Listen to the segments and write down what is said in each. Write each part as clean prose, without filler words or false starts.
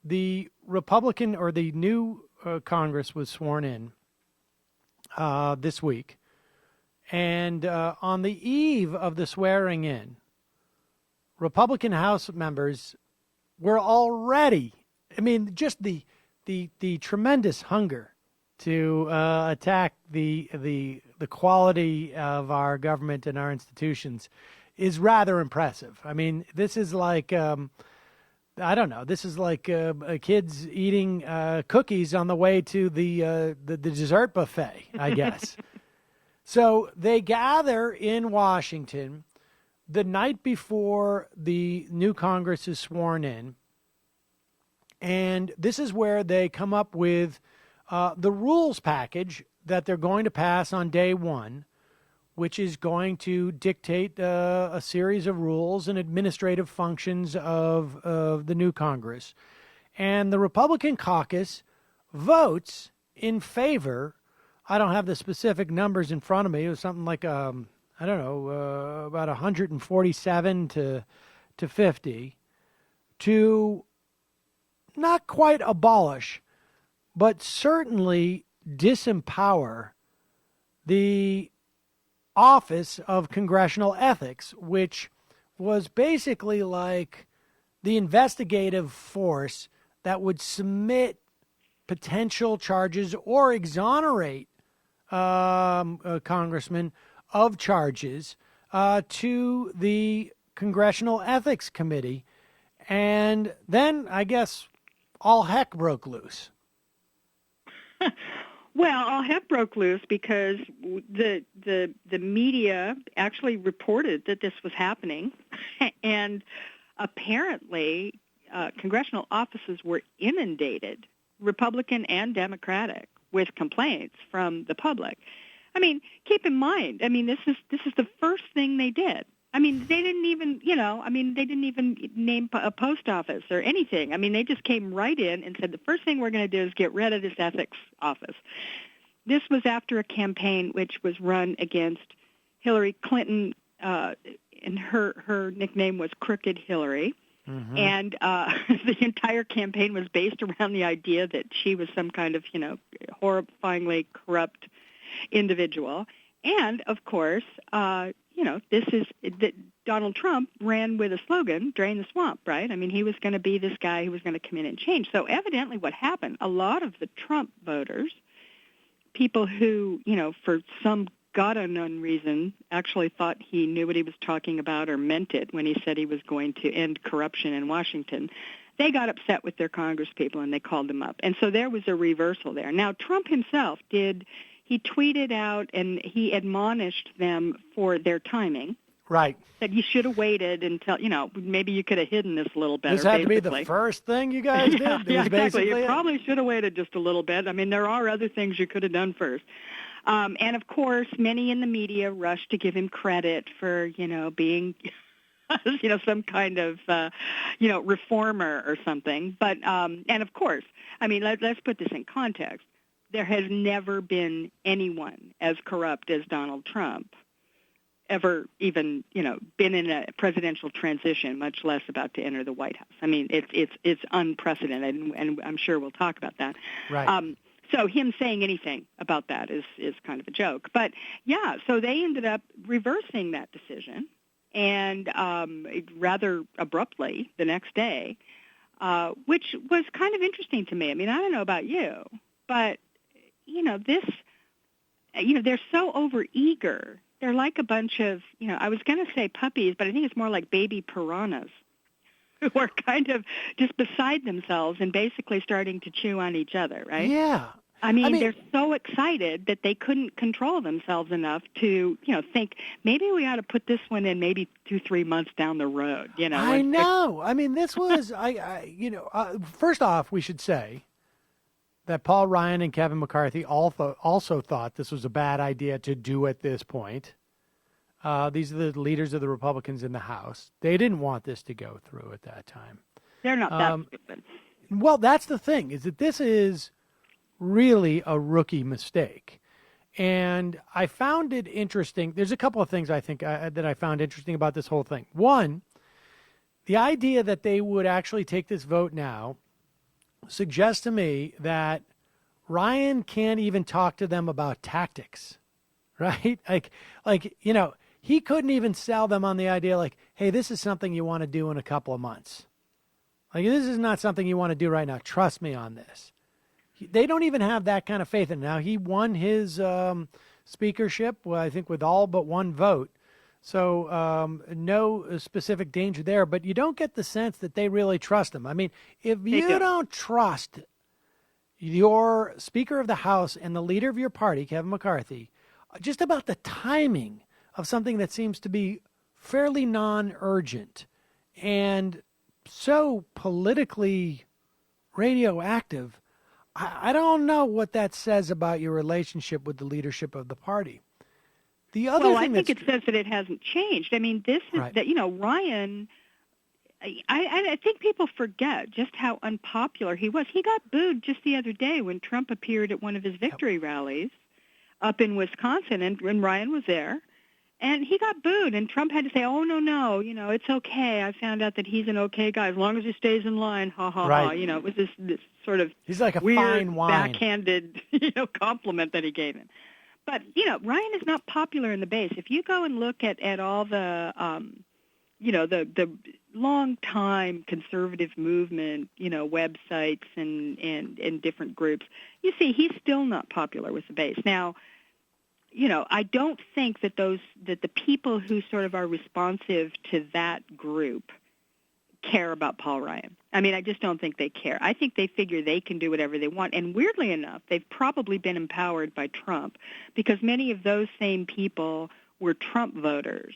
the Republican or the new Congress was sworn in this week. And on the eve of the swearing in, Republican House members were already, I mean, just the tremendous hunger to attack the quality of our government and our institutions is rather impressive. I mean, this is like, I don't know, this is like kids eating cookies on the way to the dessert buffet, I guess. So they gather in Washington the night before the new Congress is sworn in, and this is where they come up with the rules package that they're going to pass on day one, which is going to dictate a series of rules and administrative functions of the new Congress. And the Republican caucus votes in favor. I don't have the specific numbers in front of me. It was something like, I don't know, about 147 to 50 to not quite abolish, but certainly disempower the Office of Congressional Ethics, which was basically like the investigative force that would submit potential charges or exonerate a congressman of charges to the Congressional Ethics Committee. And then I guess all heck broke loose. Well, all heck broke loose because the media actually reported that this was happening, and apparently congressional offices were inundated, Republican and Democratic, with complaints from the public. I mean, keep in mind, I mean, this is the first thing they did. I mean, they didn't even, they didn't even name a post office or anything. I mean, they just came right in and said, the first thing we're going to do is get rid of this ethics office. This was after a campaign which was run against Hillary Clinton, and her nickname was Crooked Hillary. Mm-hmm. And the entire campaign was based around the idea that she was some kind of, horrifyingly corrupt individual. And, of course, this is that Donald Trump ran with a slogan, drain the swamp, right? I mean, he was going to be this guy who was going to come in and change. So evidently what happened, a lot of the Trump voters, people who, for some God unknown reason, actually thought he knew what he was talking about or meant it when he said he was going to end corruption in Washington, they got upset with their congresspeople and they called them up. And so there was a reversal there. Now, Trump himself he tweeted out and he admonished them for their timing. Right. Said you should have waited until, maybe you could have hidden this a little better. This had to be the first thing you guys did? Yeah, exactly. You probably should have waited just a little bit. I mean, there are other things you could have done first. And, of course, many in the media rushed to give him credit for, being, some kind of, reformer or something. But, and, of course, I mean, let's put this in context. There has never been anyone as corrupt as Donald Trump ever even, been in a presidential transition, much less about to enter the White House. I mean, it's unprecedented, and I'm sure we'll talk about that. Right. So him saying anything about that is kind of a joke. But, yeah, so they ended up reversing that decision, and rather abruptly the next day, which was kind of interesting to me. I mean, I don't know about you, but, they're so overeager. They're like a bunch of, I was going to say puppies, but I think it's more like baby piranhas who are kind of just beside themselves and basically starting to chew on each other, right? Yeah. I mean, they're so excited that they couldn't control themselves enough to, think maybe we ought to put this one in maybe 2-3 months down the road. I know. I mean, this was, first off, we should say that Paul Ryan and Kevin McCarthy also thought this was a bad idea to do at this point. These are the leaders of the Republicans in the House. They didn't want this to go through at that time. They're not that stupid. Well, that's the thing, is that this is really a rookie mistake. And I found it interesting. There's a couple of things I think that I found interesting about this whole thing. One, the idea that they would actually take this vote now suggests to me that Ryan can't even talk to them about tactics, right? He couldn't even sell them on the idea like, hey, this is something you want to do in a couple of months. Like, this is not something you want to do right now. Trust me on this. They don't even have that kind of faith in him. Now, he won his speakership, I think, with all but one vote. So no specific danger there. But you don't get the sense that they really trust him. I mean, if you don't trust your Speaker of the House and the leader of your party, Kevin McCarthy, just about the timing of something that seems to be fairly non-urgent and so politically radioactive, I don't know what that says about your relationship with the leadership of the party. The other thing I think it says that it hasn't changed. I mean, this is right. that, Ryan, I think people forget just how unpopular he was. He got booed just the other day when Trump appeared at one of his victory rallies up in Wisconsin, and Ryan was there. And he got booed, and Trump had to say, oh, no, it's okay. I found out that he's an okay guy as long as he stays in line, ha, ha, right. ha. It was this sort of he's like a weird, fine wine. backhanded, compliment that he gave him. But, Ryan is not popular in the base. If you go and look at all the, the long-time conservative movement, websites and different groups, you see he's still not popular with the base. Now, I don't think that the people who sort of are responsive to that group care about Paul Ryan. I mean, I just don't think they care. I think they figure they can do whatever they want. And weirdly enough, they've probably been empowered by Trump because many of those same people were Trump voters.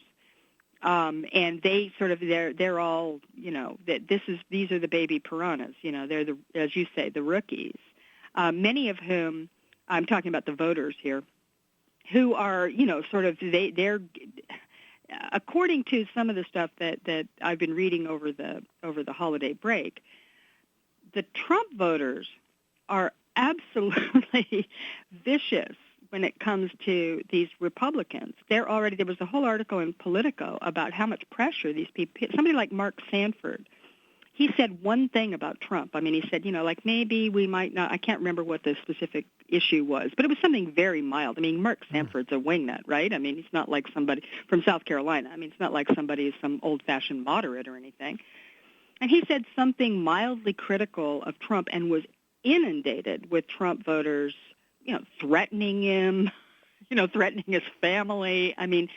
And they sort of, they're all, these are the baby piranhas, they're as you say, the rookies. Many of whom, I'm talking about the voters here, who are, sort of, they're, according to some of the stuff that I've been reading over the holiday break, the Trump voters are absolutely vicious when it comes to these Republicans. There was a whole article in Politico about how much pressure these people, somebody like Mark Sanford, he said one thing about Trump. I mean, he said, maybe we might not, I can't remember what the specific issue was, but it was something very mild. I mean, Mark Sanford's a wingnut, right? I mean, he's not like somebody from South Carolina. I mean, it's not like somebody is some old-fashioned moderate or anything. And he said something mildly critical of Trump and was inundated with Trump voters, threatening him, threatening his family. I mean,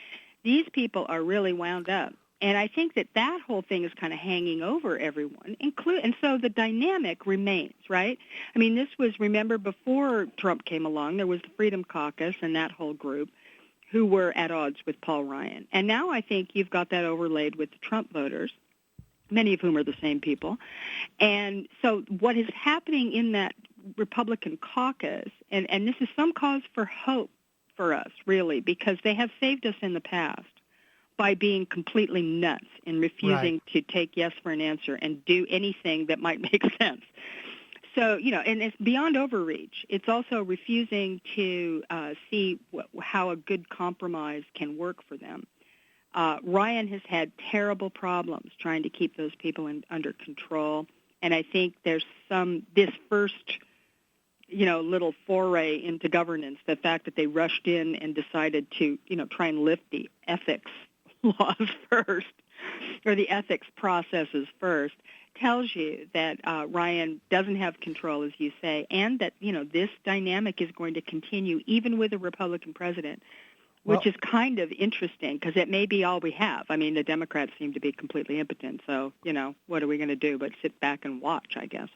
these people are really wound up. And I think that whole thing is kind of hanging over everyone, and so the dynamic remains, right? I mean, this was, remember, before Trump came along, there was the Freedom Caucus and that whole group who were at odds with Paul Ryan. And now I think you've got that overlaid with the Trump voters, many of whom are the same people. And so what is happening in that Republican caucus, and this is some cause for hope for us, really, because they have saved us in the past by being completely nuts and refusing to take yes for an answer and do anything that might make sense. So, and it's beyond overreach. It's also refusing to see how a good compromise can work for them. Ryan has had terrible problems trying to keep those people under control, and I think there's this first, little foray into governance, the fact that they rushed in and decided to, try and lift the ethics laws first, or the ethics processes first, tells you that Ryan doesn't have control, as you say, and that, this dynamic is going to continue even with a Republican president, which is kind of interesting because it may be all we have. I mean, the Democrats seem to be completely impotent, so, what are we going to do but sit back and watch, I guess.